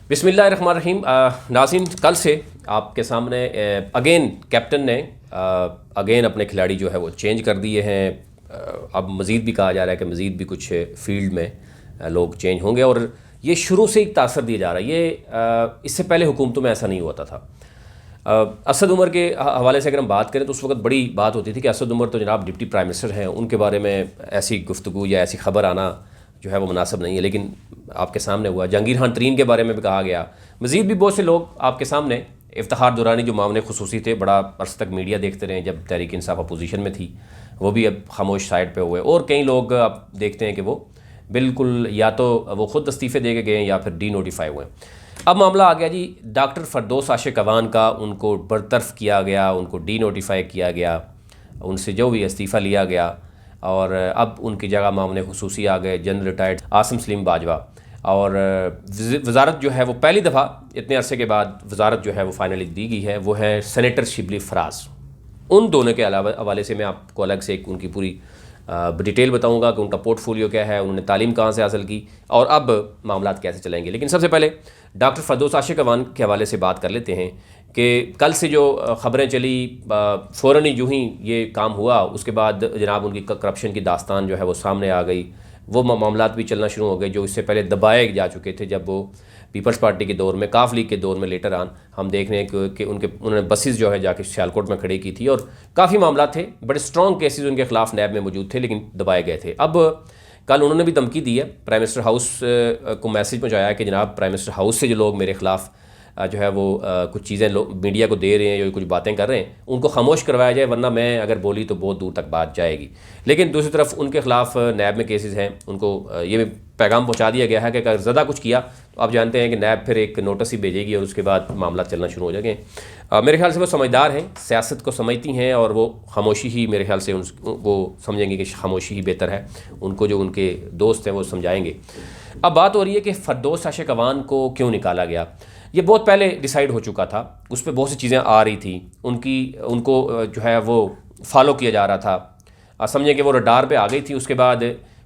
बिस्मिल्लाहिर्रहमानिर्रहीम। नाज़रीन, कल से आपके सामने अगेन कैप्टन ने अगेन अपने खिलाड़ी जो है वो चेंज कर दिए हैं। अब मज़ीद भी कहा जा रहा है कि मज़ीद भी कुछ फील्ड में लोग चेंज होंगे और ये शुरू से ही तासर दिया जा रहा है। ये इससे पहले हुकूमतों में ऐसा नहीं होता था। असद उमर के हवाले से अगर हम बात करें तो उस वक्त बड़ी बात होती थी कि असद उमर तो जनाब डिप्टी प्राइम मिनिस्टर हैं, उनके बारे में ऐसी गुफ्तगू या ऐसी खबर आना जो है वो मुनासिब नहीं है। लेकिन आपके सामने हुआ। जहांगीर खान तरीन के बारे में भी कहा गया। मज़ीद भी बहुत से लोग आपके सामने, इफ्तिखार दुरानी जो मामले खुसूसी थे, बड़ा अर्स तक मीडिया देखते रहे जब तहरीक इंसाफ अपोजिशन में थी, वो भी अब खामोश साइड पे हुए। और कई लोग आप देखते हैं कि वो बिल्कुल या तो वो ख़ुद इस्तीफ़े दे के गए या फिर डी नोटिफाई हुए। अब मामला आ गया जी डॉक्टर फरदौस आशिक अवान का। उनको बरतरफ़ किया गया, उनको डी नोटिफाई किया गया, उनसे जो भी इस्तीफ़ा लिया गया और अब उनकी जगह मामले खुसूसी आ गए जनरल रिटायर्ड आसिम सलीम बाजवा। और वजारत जो है वो पहली दफ़ा इतने अरसे के बाद वजारत जो है वो फाइनली दी गई है, वो है सेनेटर शिबली फराज। उन दोनों के अलावा हवाले से मैं आपको अलग से एक उनकी पूरी डिटेल बताऊंगा कि उनका पोर्टफोलियो क्या है, उन्होंने तालीम कहाँ से हासिल की और अब मामला कैसे चलेंगे। लेकिन सबसे पहले डॉक्टर फरदौस आशिक अवान के हवाले से बात कर लेते हैं कि कल से जो ख़बरें चली, फ़ौरन ही यूँ ही ये काम हुआ, उसके बाद जनाब उनकी करप्शन की दास्तान जो है वो सामने आ गई। वो मामलात भी चलना शुरू हो गए जो इससे पहले दबाए जा चुके थे जब वो पीपल्स पार्टी के दौर में, काफ लीग के दौर में लेटर आन हम देख रहे हैं कि उन्होंने बसेस जो है जाके सियालकोट में खड़ी की थी और काफ़ी मामला थे, बड़े स्ट्रॉन्ग केसेस उनके खिलाफ नैब में मौजूद थे लेकिन दबाए गए थे। अब कल उन्होंने भी धमकी दी है, प्राइम मिनिस्टर हाउस को मैसेज पहुँचाया कि जनाब प्राइम मिनिस्टर हाउस से जो लोग मेरे खिलाफ जो है वो कुछ चीज़ें मीडिया को दे रहे हैं, जो कुछ बातें कर रहे हैं, उनको खामोश करवाया जाए, वरना मैं अगर बोली तो बहुत दूर तक बात जाएगी। लेकिन दूसरी तरफ उनके खिलाफ नैब में केसेस हैं, उनको ये पैगाम पहुंचा दिया गया है कि अगर ज़्यादा कुछ किया तो आप जानते हैं कि नैब फिर एक नोटिस ही भेजेगी और उसके बाद मामला चलना शुरू हो जाएंगे। मेरे ख्याल से वो समझदार हैं, सियासत को समझती हैं और वो खामोशी ही, मेरे ख्याल से वो समझेंगे कि खामोशी ही बेहतर है। उनको जो उनके दोस्त हैं वो समझाएंगे। अब बात हो रही है कि फरदौस आशिक अवान को क्यों निकाला गया। ये बहुत पहले डिसाइड हो चुका था, उस पर बहुत सी चीज़ें आ रही थी, उनको जो है वो फॉलो किया जा रहा था। समझे कि वो रडार पे आ गई थी। उसके बाद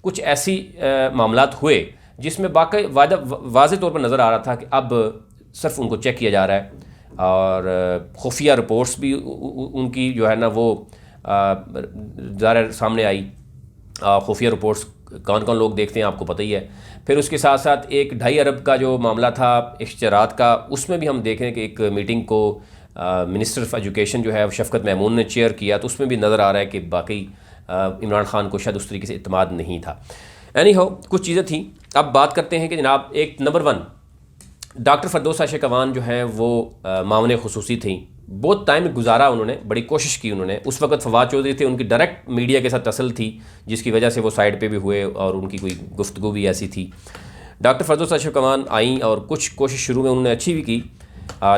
कुछ ऐसी मामलात हुए जिसमें वाज़ेह तौर पर नज़र आ रहा था कि अब सिर्फ उनको चेक किया जा रहा है और खुफिया रिपोर्ट्स भी उनकी जो है ना वो ज़ाहिर सामने आई। खुफिया रिपोर्ट्स कौन कौन लोग देखते हैं आपको पता ही है। फिर उसके साथ साथ एक 2.5 अरब का जो मामला था इश्तरात का, उसमें भी हम देख रहे हैं कि एक मीटिंग को मिनिस्टर ऑफ एजुकेशन जो है शफकत महमूद ने चेयर किया, तो उसमें भी नज़र आ रहा है कि बाकी इमरान खान को शायद उस तरीके से इत्मीनान नहीं था। एनी हाउ कुछ चीज़ें थी। अब बात करते हैं कि जनाब एक नंबर 1 डॉक्टर फरदौस आशिक अवान जो है वो मामले खुसूसी थी, बहुत टाइम गुजारा उन्होंने, बड़ी कोशिश की उन्होंने। उस वक्त फवाद चौधरी थे, उनकी डायरेक्ट मीडिया के साथ तसल थी जिसकी वजह से वो साइड पे भी हुए और उनकी कोई गुफ्तगू भी ऐसी थी। डॉक्टर फरदौस आशिक अवान आई और कुछ कोशिश शुरू में उन्होंने अच्छी भी की,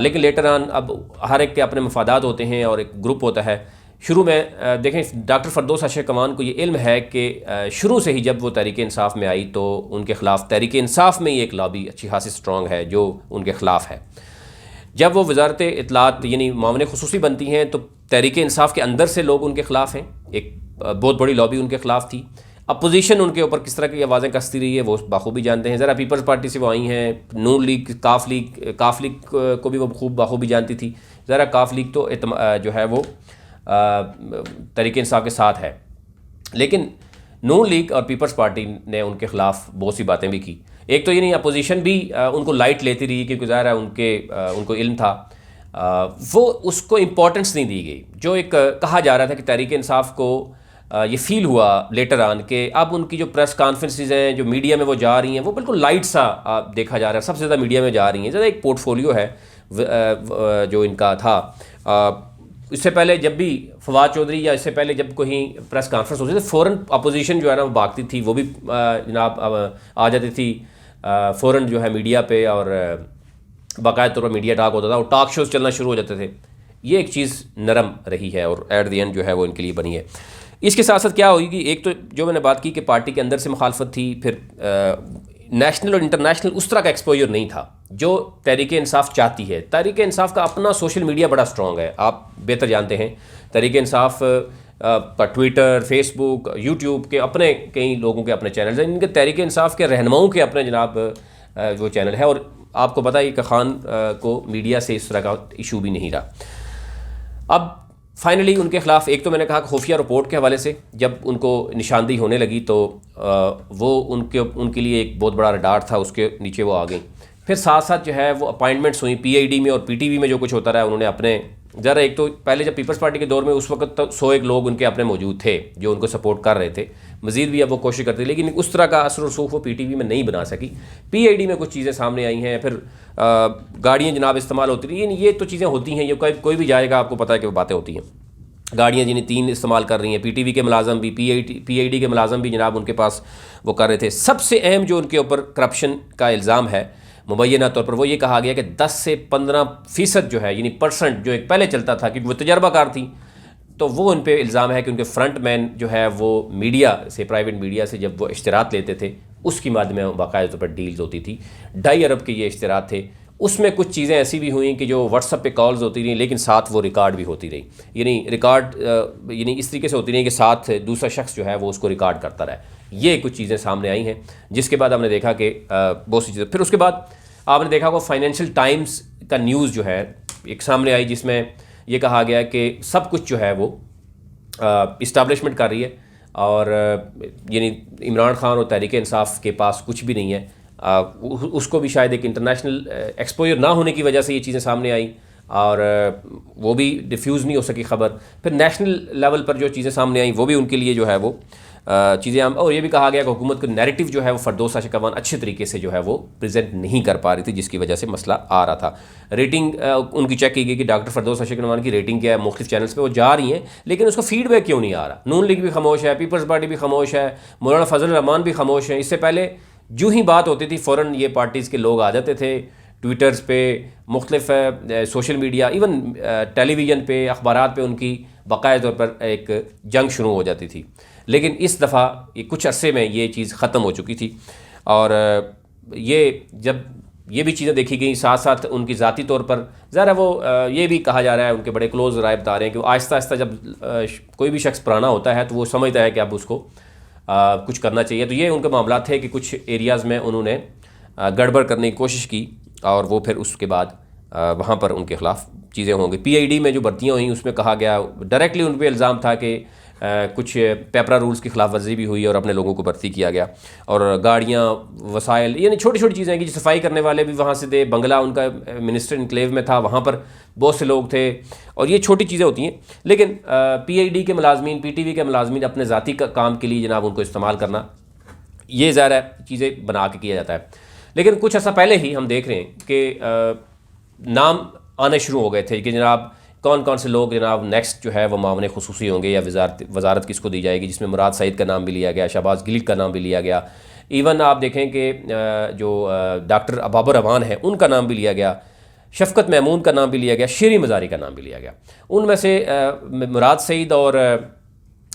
लेकिन लेटर ऑन अब हर एक के अपने मफादात होते हैं और एक ग्रुप होता है। शुरू में देखें डॉक्टर फरदौस आशिक अवान को ये इल्म है कि शुरू से ही जब वो तहरीक इंसाफ में आई तो उनके ख़िलाफ़ तहरीक इंसाफ में ही एक लॉबी अच्छी खासी स्ट्रॉन्ग है जो उनके ख़िलाफ़ है। जब वो वजारत इत्तलात यानी मामले खुसूसी बनती हैं तो तहरीक इंसाफ के अंदर से लोग उनके ख़िलाफ़ हैं, एक बहुत बड़ी लॉबी उनके ख़िलाफ़ थी। अपोजिशन उनके ऊपर किस तरह की आवाज़ें कसती रही है वो बाखूबी जानते हैं। ज़रा पीपल्स पार्टी से वो आई हैं, नून लीग, काफ लीग को भी वो खूब बाखूबी जानती थी। ज़रा काफ लीग तो जो है वो तहरीक इंसाफ के साथ है, लेकिन नून लीग और पीपल्स पार्टी ने उनके ख़िलाफ़ बहुत सी बातें भी की। एक तो ये नहीं, अपोजिशन भी उनको लाइट लेती रही क्योंकि ज़ाहिर है उनको इल्म था, वो उसको इम्पोर्टेंस नहीं दी गई। जो एक कहा जा रहा था कि तहरीक इंसाफ को ये फील हुआ लेटर ऑन कि अब उनकी जो प्रेस कॉन्फ्रेंसेस हैं, जो मीडिया में वो जा रही हैं, वो बिल्कुल लाइट सा देखा जा रहा है। सबसे ज़्यादा मीडिया में जा रही हैं, ज़्यादा एक पोर्टफोलियो है जो इनका था। इससे पहले जब भी फवाद चौधरी या इससे पहले जब कोई प्रेस कॉन्फ्रेंस होती थी फ़ौरन अपोजिशन जो है ना वो भागती थी, वो भी जनाब आ जाती थी फ़ौरन जो है मीडिया पे और बाकायदा तौर पर मीडिया टॉक होता था और टॉक शोज़ चलना शुरू हो जाते थे। ये एक चीज़ नरम रही है और एट द एंड जो है वो इनके लिए बनी है। इसके साथ साथ क्या होगी, एक तो जो मैंने बात की कि पार्टी के अंदर से मुखालफत थी, फिर नेशनल और इंटरनेशनल उस तरह का एक्सपोजर नहीं था जो तहरीक इंसाफ चाहती है। तहरीक इंसाफ का अपना सोशल मीडिया बड़ा स्ट्रॉन्ग है, आप बेहतर जानते हैं। तहरीक इंसाफ का ट्विटर, फेसबुक, यूट्यूब के अपने कई लोगों के अपने चैनल हैं, इनके तहरीक इंसाफ के रहनुमाओं के अपने जनाब वो चैनल है। और आपको पता है कि खान को मीडिया से इस तरह का इशू भी नहीं रहा। अब फाइनली उनके ख़िलाफ़ एक तो मैंने कहा कि खुफिया रिपोर्ट के हवाले से जब उनको निशानदेही होने लगी तो वो उनके लिए एक बहुत बड़ा रडार था, उसके नीचे वो आ गई। फिर साथ साथ जो है वो अपॉइंटमेंट्स हुई पीआईडी में और पीटीवी में, जो कुछ होता रहा उन्होंने अपने ज़रा, एक तो पहले जब पीपल्स पार्टी के दौर में उस वक्त तो 101 लोग उनके अपने मौजूद थे जो उनको सपोर्ट कर रहे थे, मज़ीद भी अब वो कोशिश करते, लेकिन उस तरह का असर रसूख वो पीटीवी में नहीं बना सकी। पीआईडी में कुछ चीज़ें सामने आई हैं, फिर गाड़ियाँ जनाब इस्तेमाल होती रही, ये तो चीज़ें होती हैं, ये कोई भी जाएगा आपको पता है कि वो बातें होती हैं। गाड़ियाँ जिन्हें 3 इस्तेमाल कर रही हैं, पीटीवी के मुलाजम भी, पीआईडी के मुलाजम भी जनाब उनके पास वो कर रहे थे। सबसे अहम जो उनके ऊपर करप्शन का इल्ज़ाम है मुबैना तौर पर, वो ये कहा गया कि 10 से 15% जो है, यानी परसेंट जो एक पहले चलता था कि वो तजर्बाकार थी, तो वो उन पर इल्ज़ाम है कि उनके फ्रंट मैन जो है वो मीडिया से, प्राइवेट मीडिया से जब वो इश्तरात लेते थे उसकी मद में बाकायदा तौर पर डील्स होती थी। 2.5 अरब के ये इश्तरात थे। उसमें कुछ चीज़ें ऐसी भी हुई कि जो व्हाट्सअप पे कॉल्स होती रही, लेकिन साथ वो रिकॉर्ड भी होती रही, यानी रिकॉर्ड यानी इस तरीके से होती रही कि साथ दूसरा शख्स जो है वो उसको रिकॉर्ड करता रहा। ये कुछ चीज़ें सामने आई हैं, जिसके बाद हमने देखा कि बहुत सी चीज़ें, फिर उसके बाद आपने देखा वो फाइनेंशियल टाइम्स का न्यूज़ जो है एक सामने आई, जिसमें ये कहा गया कि सब कुछ जो है वो इस्टेब्लिशमेंट कर रही है और यानी इमरान खान और तहरीक इंसाफ के पास कुछ भी नहीं है। उसको भी शायद एक इंटरनेशनल एक्सपोजर ना होने की वजह से ये चीज़ें सामने आई और वो भी डिफ्यूज़ नहीं हो सकी ख़बर। फिर नेशनल लेवल पर जो चीज़ें सामने आई वो भी उनके लिए जो है वो चीज़ें, और ये भी कहा गया कि हुकूमत का नैरेटिव जो है वो फरदौस अशकवान अच्छे तरीके से जो है वो प्रेजेंट नहीं कर पा रही थी, जिसकी वजह से मसला आ रहा था। रेटिंग उनकी चेक की गई कि डॉक्टर फरदौस अशकवान की रेटिंग क्या है, मुख्तलिफ चैनल्स पे वो जा रही हैं, लेकिन उसका फीडबैक क्यों नहीं आ रहा। नून लीग भी खामोश है, पीपल्स पार्टी भी खामोश है, मौलाना फजल रहमान भी खामोश है। इससे पहले जो ही बात होती थी फ़ौरन ये पार्टीज़ के लोग आ जाते थे ट्विटर्स पे, मुख्तलिफ सोशल मीडिया, इवन टेलीविज़न पे, अखबारात पे उनकी बाकायदा तौर पर एक जंग शुरू हो जाती थी। लेकिन इस दफ़ा ये कुछ अरसे में ये चीज़ ख़त्म हो चुकी थी और ये जब ये भी चीज़ें देखी गई, साथ साथ उनकी ज़ाती तौर पर ज़रा वो ये भी कहा जा रहा है, उनके बड़े क्लोज रायबता रहे हैं कि आहिस्ता आहिस्ता जब कोई भी शख्स पुराना होता है तो वो समझता है कि अब उसको कुछ करना चाहिए। तो ये उनके मामला थे कि कुछ एरियाज़ में उन्होंने गड़बड़ करने की कोशिश की और वो फिर उसके बाद वहाँ पर उनके ख़िलाफ़ चीज़ें होंगी। पीआईडी में जो भर्तियाँ हुई उसमें कहा गया, डायरेक्टली उन पर इल्ज़ाम था कि कुछ पेपरा रूल्स की खिलाफ वर्जी भी हुई और अपने लोगों को भर्ती किया गया। और गाड़ियाँ, वसाइल, यानी छोटी छोटी चीज़ें कि सफाई करने वाले भी वहाँ से थे, बंगला उनका मिनिस्टर इनक्लेव में था, वहाँ पर बहुत से लोग थे, और ये छोटी चीज़ें होती हैं। लेकिन पीआईडी के मुलाजमीन, पीटीवी के मुलाजमीन अपने ज़ाती काम के लिए जनाब उनको इस्तेमाल करना, ये ज़ाहिर चीज़ें बना के किया जाता है। लेकिन कुछ ऐसा पहले ही हम देख रहे हैं कि नाम आने शुरू हो गए थे कि जनाब कौन कौन से लोग जनाब नेक्स्ट जो है वो मामले खुसूसी होंगे या वजारत किसको दी जाएगी, जिसमें मुराद सईद का नाम भी लिया गया, शहबाज गिल का नाम भी लिया गया। इवन आप देखें कि जो डॉक्टर बाबर रवान है उनका नाम भी लिया गया, शफकत महमूद का नाम भी लिया गया, शेरी मज़ारी का नाम भी लिया गया। उनमें से मुराद सईद और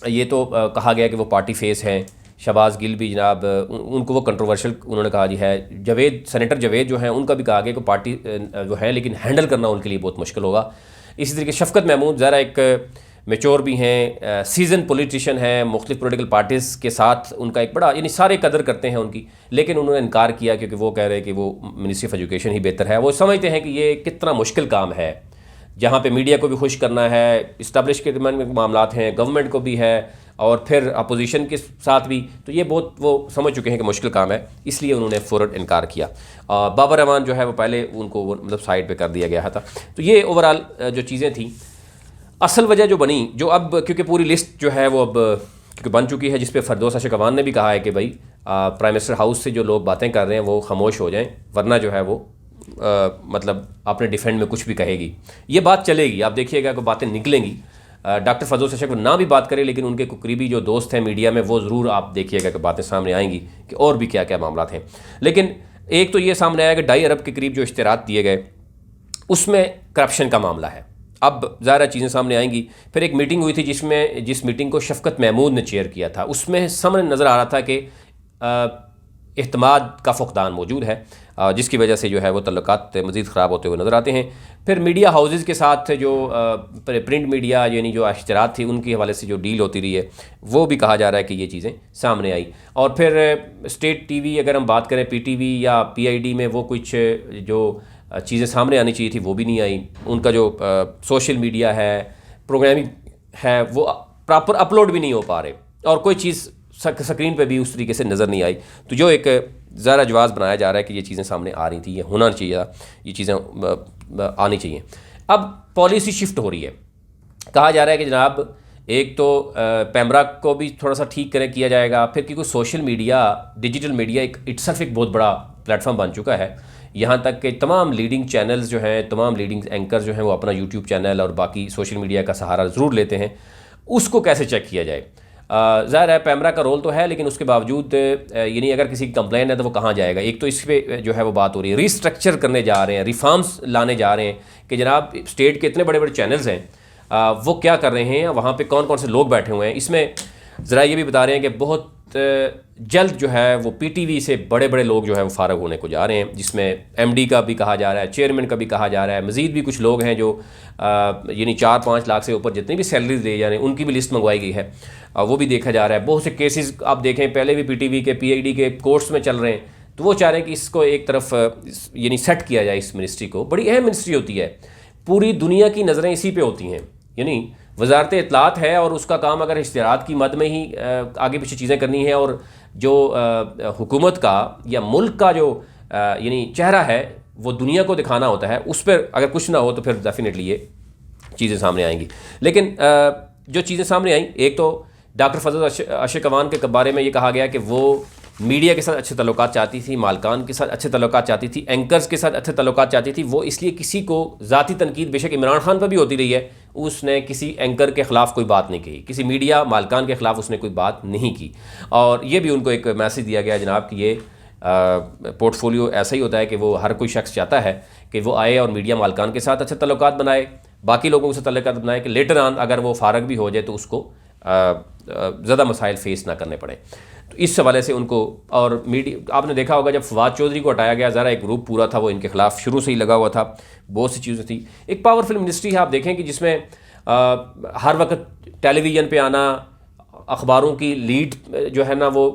ये तो कहा गया कि वो पार्टी फेस हैं, शहबाज गिल भी जनाब उनको वो कंट्रोवर्शियल उन्होंने कहा जी है। जवेद, सेनेटर जवेद जो हैं उनका भी कहा गया कि पार्टी जो है लेकिन हैंडल करना उनके लिए बहुत मुश्किल होगा। इसी तरीके शफकत महमूद ज़रा एक मेच्योर भी हैं, सीजन पॉलिटिशियन हैं, मुख्तलिफ पॉलिटिकल पार्टीज़ के साथ उनका एक बड़ा, यानी सारे कदर करते हैं उनकी, लेकिन उन्होंने इनकार किया क्योंकि वो कह रहे हैं कि वो मिनिस्ट्री ऑफ एजुकेशन ही बेहतर है। वो समझते हैं कि ये कितना मुश्किल काम है, जहाँ पे मीडिया को भी खुश करना है, इस्टेब्लिश के मामला हैं, गवर्नमेंट को भी है और फिर अपोजिशन के साथ भी, तो ये बहुत वो समझ चुके हैं कि मुश्किल काम है, इसलिए उन्होंने फ़ौरन इनकार किया। बाबर रहमान जो है वो पहले उनको मतलब साइड पे कर दिया गया था। तो ये ओवरऑल जो चीज़ें थी, असल वजह जो बनी, जो अब क्योंकि पूरी लिस्ट जो है वो अब क्योंकि बन चुकी है, जिस पे फरदौस अशकवान ने भी कहा है कि भाई प्राइम मिनिस्टर हाउस से जो लोग बातें कर रहे हैं वो खामोश हो जाएं, वरना जो है वो मतलब अपने डिफेंड में कुछ भी कहेगी। ये बात चलेगी, आप देखिएगा कि बातें निकलेंगी। डॉक्टर फरदौस अशकवान ना भी बात करें, लेकिन उनके करीबी जो दोस्त हैं मीडिया में, वो ज़रूर आप देखिएगा कि बातें सामने आएंगी कि और भी क्या क्या मामला थे। लेकिन एक तो ये सामने आया कि 2.5 अरब के करीब जो इश्तरात दिए गए उसमें करप्शन का मामला है। अब ज़्यादा चीज़ें सामने आएंगी। फिर एक मीटिंग हुई थी जिस मीटिंग को शफकत महमूद ने चेयर किया था, उसमें सामने नज़र आ रहा था कि इत्माद का फुकदान मौजूद है। जिसकी वजह से जो है वो तल्लुकात मज़ीद ख़राब होते हुए नज़र आते हैं। फिर मीडिया हाउसेज़ के साथ जो प्रिंट मीडिया यानी जो अश्तरात थी उनके हवाले से जो डील होती रही है वो भी कहा जा रहा है कि ये चीज़ें सामने आई। और फिर स्टेट टीवी अगर हम बात करें पीटीवी या पीआईडी में वो कुछ जो चीज़ें सामने आनी चाहिए थी वो भी नहीं आई। उनका जो सोशल मीडिया है, प्रोग्रामिंग है, वो प्रॉपर अपलोड भी नहीं हो पा रहे और कोई चीज़ स्क्रीन पे भी उस तरीके से नज़र नहीं आई। तो जो एक ज़रा जवाज़ बनाया जा रहा है कि ये चीज़ें सामने आ रही थी, ये होना चाहिए, ये चीज़ें आनी चाहिए। अब पॉलिसी शिफ्ट हो रही है, कहा जा रहा है कि जनाब एक तो पैमरा को भी थोड़ा सा ठीक किया जाएगा। फिर क्योंकि सोशल मीडिया, डिजिटल मीडिया एक इट्सल्फ एक बहुत बड़ा प्लेटफॉर्म बन चुका है, यहाँ तक कि तमाम लीडिंग चैनल्स जो हैं, तमाम लीडिंग एंकर जो हैं वो अपना यूट्यूब चैनल और बाकी सोशल मीडिया का सहारा ज़रूर लेते हैं। उसको कैसे चेक किया जाए? ज़ाहिर है पैमरा का रोल तो है, लेकिन उसके बावजूद यानी अगर किसी की कंप्लेन है तो वो कहाँ जाएगा? एक तो इस पर जो है वो बात हो रही है, रीस्ट्रक्चर करने जा रहे हैं, रिफॉर्म्स लाने जा रहे हैं कि जनाब स्टेट के इतने बड़े बड़े चैनल्स हैं, वो क्या कर रहे हैं, वहाँ पे कौन कौन से लोग बैठे हुए हैं। इसमें ज़रा ये भी बता रहे हैं कि बहुत जल्द जो है वो पीटीवी से बड़े बड़े लोग जो है वो फारग होने को जा रहे हैं, जिसमें एमडी का भी कहा जा रहा है, चेयरमैन का भी कहा जा रहा है, मज़ीद भी कुछ लोग हैं जो यानी 4-5 लाख से ऊपर जितनी भी सैलरीज दे जा रहे हैं उनकी भी लिस्ट मंगवाई गई है, वो भी देखा जा रहा है। बहुत से केसेस आप देखें पहले भी पीटीवी के, पीआईडी के कोर्ट्स में चल रहे हैं, तो वो चाह रहे हैं कि इसको एक तरफ यानी सेट किया जाए। इस मिनिस्ट्री को, बड़ी अहम मिनिस्ट्री होती है, पूरी दुनिया की नज़रें इसी पे होती हैं, यानी वजारत इत्तलात है और उसका काम अगर इश्तिहारात की मद में ही आगे पीछे चीज़ें करनी है, और जो हुकूमत का या मुल्क का जो यानी चेहरा है वो दुनिया को दिखाना होता है, उस पर अगर कुछ ना हो तो फिर डेफिनेटली ये चीज़ें सामने आएंगी। लेकिन जो चीज़ें सामने आई, एक तो डॉक्टर फजल आशिक अवान के बारे में ये कहा गया कि वो मीडिया के साथ अच्छे तल्लुकात चाहती थी, मालकान के साथ अच्छे तल्लुकात चाहती थी, एंकर्स के साथ अच्छे तल्लुकात चाहती थी। वो इसलिए किसी को ज़ाती तनकीद बेशक इमरान खान पर भी होती रही है, उसने किसी एंकर के ख़िलाफ़ कोई बात नहीं कही, किसी मीडिया मालकान के ख़िलाफ़ उसने कोई बात नहीं की। और ये भी उनको एक मैसेज दिया गया जनाब कि ये पोर्टफोलियो ऐसा ही होता है कि वो हर कोई शख्स चाहता है कि वो आए और मीडिया मालकान के साथ अच्छे तल्लुकात बनाए, बाकी लोगों से तल्लुकात बनाए कि लेटर ऑन अगर वो फारग भी हो जाए तो उसको ज़्यादा मसाइल फेस ना करने पड़े। तो इस हवाले से उनको, और मीडिया आपने देखा होगा जब फवाद चौधरी को हटाया गया, ज़रा एक ग्रुप पूरा था वो इनके खिलाफ शुरू से ही लगा हुआ था, बहुत सी चीज़ें थी। एक पावरफुल मिनिस्ट्री है, आप देखें कि जिसमें हर वक्त टेलीविज़न पे आना, अखबारों की लीड जो है ना वो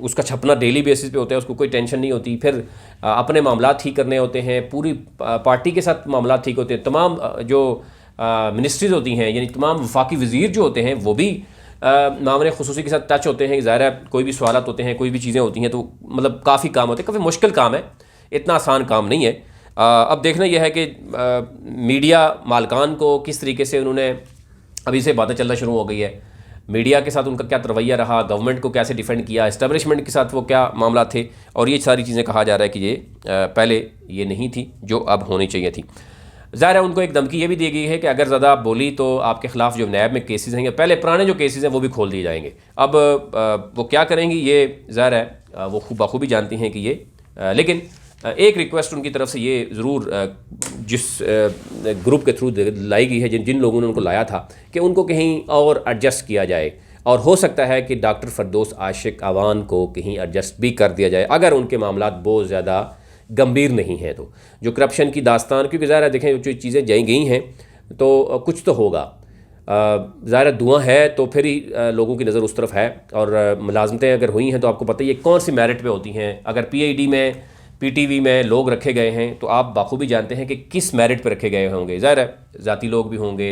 उसका छपना डेली बेसिस पे होता है, उसको कोई टेंशन नहीं होती। फिर अपने मामला ठीक करने होते हैं, पूरी पार्टी के साथ मामला ठीक होते हैं। तमाम जो मिनिस्ट्रीज़ होती हैं, यानी तमाम वफाकी वज़ीर जो होते हैं वो भी मामले खुसूसी के साथ टच होते हैं। ज़ाहिर है कोई भी सवालात होते हैं, कोई भी चीज़ें होती हैं, तो मतलब काफ़ी काम होते हैं, काफ़ी मुश्किल काम है, इतना आसान काम नहीं है। अब देखना यह है कि मीडिया मालकान को किस तरीके से उन्होंने, अभी से बातें चलना शुरू हो गई है, मीडिया के साथ उनका क्या रवैया रहा, गवर्नमेंट को कैसे डिफेंड किया, इस्टेब्लिशमेंट के साथ वो क्या मामला थे, और ये सारी चीज़ें कहा जा रहा है कि ये पहले ये नहीं थी जो अब होनी चाहिए थी। ज़ाहिर है उनको एक धमकी ये भी दी गई है कि अगर ज़्यादा बोली तो आपके ख़िलाफ़ जो नैब में केसेस हैं, पहले पुराने जो केसेस हैं वो भी खोल दिए जाएंगे। अब वो क्या करेंगी ये ज़ाहिर है वो बखूबी जानती हैं कि ये, लेकिन एक रिक्वेस्ट उनकी तरफ से ये ज़रूर जिस ग्रुप के थ्रू लाई गई है, जिन लोगों ने उनको लाया था, कि उनको कहीं और एडजस्ट किया जाए, और हो सकता है कि डॉक्टर फरदौस आशिक अवान को कहीं एडजस्ट भी कर दिया जाए अगर उनके मामला बहुत ज़्यादा गंभीर नहीं है। तो जो करप्शन की दास्तान, क्योंकि ज़ाहिर है देखें जो चीज़ें जाई गई हैं तो कुछ तो होगा, ज़ाहिर दुआ है तो फिर ही लोगों की नज़र उस तरफ है। और मुलाजमतें अगर हुई हैं तो आपको पता ही है कौन सी मेरिट पे होती हैं। अगर पीआईडी में, पीटीवी में लोग रखे गए हैं तो आप बाखूबी जानते हैं कि किस मेरिट पे रखे गए होंगे। ज़ाहिर है ज़ाती लोग भी होंगे,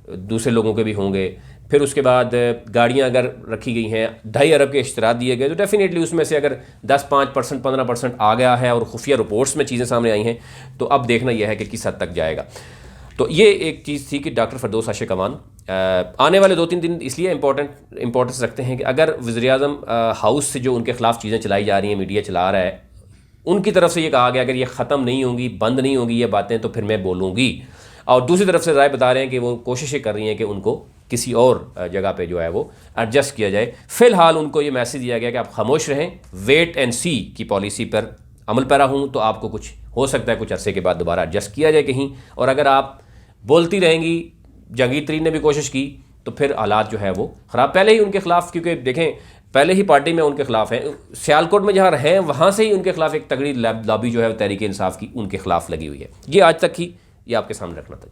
दूसरे लोगों के भी होंगे। फिर उसके बाद गाड़ियाँ अगर रखी गई हैं, 2.5 अरब के इश्तरात दिए गए, तो डेफिनेटली उसमें से अगर 10-5%, 15% आ गया है और खुफिया रिपोर्ट्स में चीज़ें सामने आई हैं, तो अब देखना यह है कि किस हद तक जाएगा। तो ये एक चीज़ थी कि डॉक्टर फरदौस आशिक अवान आने वाले 2-3 दिन इसलिए इंपॉर्टेंस रखते हैं कि अगर वज़ीर-ए-आज़म हाउस से जो उनके ख़िलाफ़ चीज़ें चलाई जा रही हैं, मीडिया चला रहा है, उनकी तरफ से ये कहा गया अगर ये ख़त्म नहीं होंगी, बंद नहीं होंगी ये बातें, तो फिर मैं बोलूँगी। और दूसरी तरफ से राय बता रहे हैं कि वो कोशिशें कर रही हैं कि उनको किसी और जगह पे जो है वो एडजस्ट किया जाए। फ़िलहाल उनको ये मैसेज दिया गया कि आप खामोश रहें, वेट एंड सी की पॉलिसी पर अमल पैरा हूँ, तो आपको कुछ हो सकता है कुछ अरसे के बाद दोबारा एडजस्ट किया जाए कहीं। और अगर आप बोलती रहेंगी, जहांगीर तरीन ने भी कोशिश की, तो फिर हालात जो है वो ख़राब। पहले ही उनके ख़िलाफ़, क्योंकि देखें पहले ही पार्टी में उनके खिलाफ हैं, सियालकोट में जहाँ हैं वहाँ से ही उनके खिलाफ एक तगड़ी लॉबी जो है तहरीक इंसाफ की उनके खिलाफ लगी हुई है। ये आज तक ही ये आपके सामने रखना था।